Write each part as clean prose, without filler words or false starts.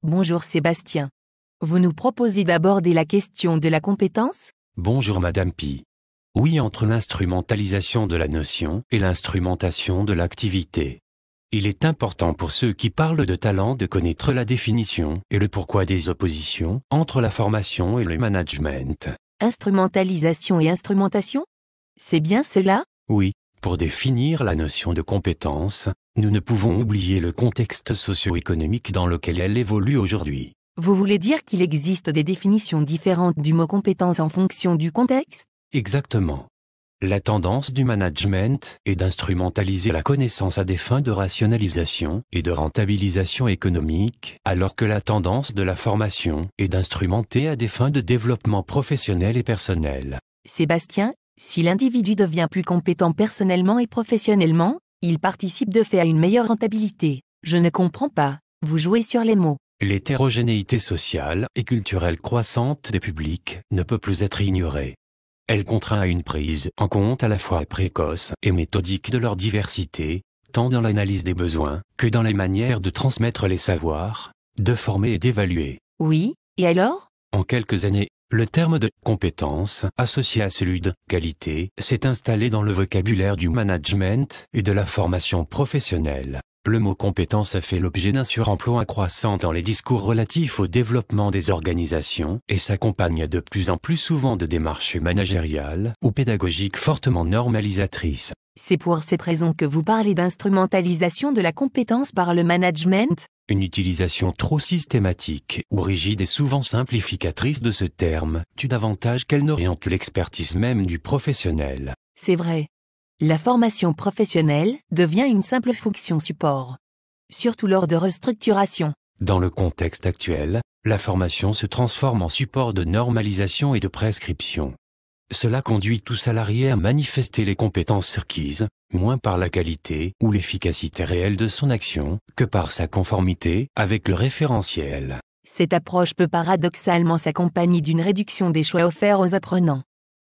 Bonjour Sébastien. Vous nous proposez d'aborder la question de la compétence? Bonjour Madame Pi. Oui, entre l'instrumentalisation de la notion et l'instrumentation de l'activité. Il est important pour ceux qui parlent de talent de connaître la définition et le pourquoi des oppositions entre la formation et le management. Instrumentalisation et instrumentation? C'est bien cela? Oui, pour définir la notion de compétence, nous ne pouvons oublier le contexte socio-économique dans lequel elle évolue aujourd'hui. Vous voulez dire qu'il existe des définitions différentes du mot compétence en fonction du contexte? Exactement. La tendance du management est d'instrumentaliser la connaissance à des fins de rationalisation et de rentabilisation économique, alors que la tendance de la formation est d'instrumenter à des fins de développement professionnel et personnel. Sébastien, si l'individu devient plus compétent personnellement et professionnellement, il participe de fait à une meilleure rentabilité. Je ne comprends pas, vous jouez sur les mots. L'hétérogénéité sociale et culturelle croissante des publics ne peut plus être ignorée. Elle contraint à une prise en compte à la fois précoce et méthodique de leur diversité, tant dans l'analyse des besoins que dans les manières de transmettre les savoirs, de former et d'évaluer. Oui, et alors? En quelques années, le terme de compétence, associé à celui de qualité, s'est installé dans le vocabulaire du management et de la formation professionnelle. Le mot compétence a fait l'objet d'un suremploi croissant dans les discours relatifs au développement des organisations et s'accompagne de plus en plus souvent de démarches managériales ou pédagogiques fortement normalisatrices. C'est pour cette raison que vous parlez d'instrumentalisation de la compétence par le management? Une utilisation trop systématique ou rigide et souvent simplificatrice de ce terme tue davantage qu'elle n'oriente l'expertise même du professionnel. C'est vrai. La formation professionnelle devient une simple fonction support. Surtout lors de restructuration. Dans le contexte actuel, la formation se transforme en support de normalisation et de prescription. Cela conduit tout salarié à manifester les compétences requises, moins par la qualité ou l'efficacité réelle de son action, que par sa conformité avec le référentiel. Cette approche peut paradoxalement s'accompagner d'une réduction des choix offerts aux apprenants.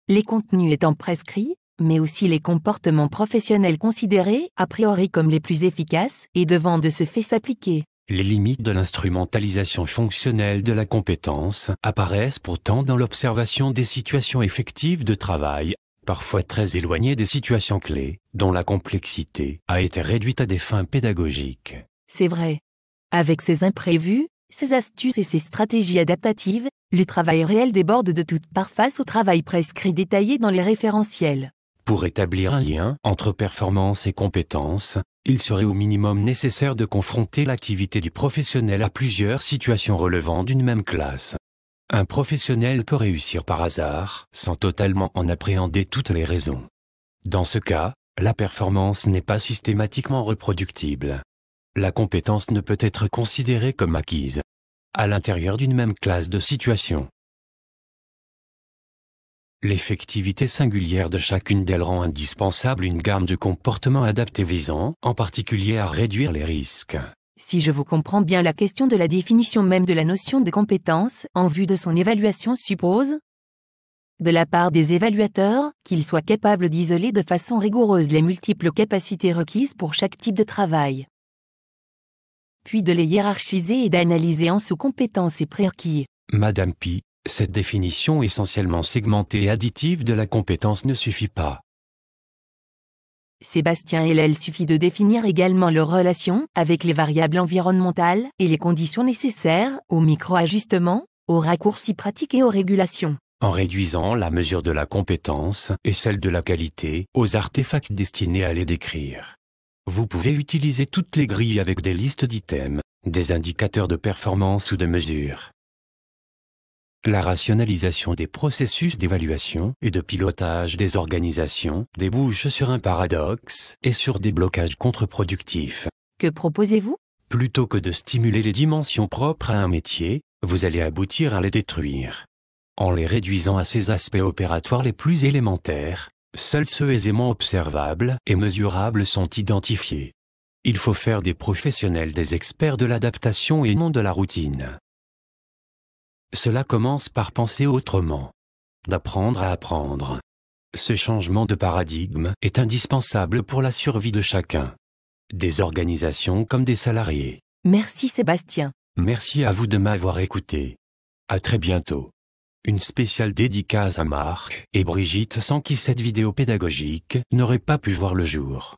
Les contenus étant prescrits, mais aussi les comportements professionnels considérés a priori comme les plus efficaces et devant de ce fait s'appliquer. Les limites de l'instrumentalisation fonctionnelle de la compétence apparaissent pourtant dans l'observation des situations effectives de travail, parfois très éloignées des situations clés, dont la complexité a été réduite à des fins pédagogiques. C'est vrai. Avec ces imprévus, ces astuces et ces stratégies adaptatives, le travail réel déborde de toute part face au travail prescrit détaillé dans les référentiels. Pour établir un lien entre performance et compétence, il serait au minimum nécessaire de confronter l'activité du professionnel à plusieurs situations relevant d'une même classe. Un professionnel peut réussir par hasard, sans totalement en appréhender toutes les raisons. Dans ce cas, la performance n'est pas systématiquement reproductible. La compétence ne peut être considérée comme acquise à l'intérieur d'une même classe de situations. L'effectivité singulière de chacune d'elles rend indispensable une gamme de comportements adaptés visant, en particulier, à réduire les risques. Si je vous comprends bien, la question de la définition même de la notion de compétence en vue de son évaluation suppose, de la part des évaluateurs, qu'ils soient capables d'isoler de façon rigoureuse les multiples capacités requises pour chaque type de travail, puis de les hiérarchiser et d'analyser en sous-compétences et prérequis. Madame Pi, cette définition essentiellement segmentée et additive de la compétence ne suffit pas. Sébastien, il suffit de définir également leur relation avec les variables environnementales et les conditions nécessaires aux micro-ajustements, aux raccourcis pratiques et aux régulations. En réduisant la mesure de la compétence et celle de la qualité aux artefacts destinés à les décrire. Vous pouvez utiliser toutes les grilles avec des listes d'items, des indicateurs de performance ou de mesure. La rationalisation des processus d'évaluation et de pilotage des organisations débouche sur un paradoxe et sur des blocages contre-productifs. Que proposez-vous? Plutôt que de stimuler les dimensions propres à un métier, vous allez aboutir à les détruire. En les réduisant à ces aspects opératoires les plus élémentaires, seuls ceux aisément observables et mesurables sont identifiés. Il faut faire des professionnels des experts de l'adaptation et non de la routine. Cela commence par penser autrement. D'apprendre à apprendre. Ce changement de paradigme est indispensable pour la survie de chacun. Des organisations comme des salariés. Merci Sébastien. Merci à vous de m'avoir écouté. À très bientôt. Une spéciale dédicace à Marc et Brigitte sans qui cette vidéo pédagogique n'aurait pas pu voir le jour.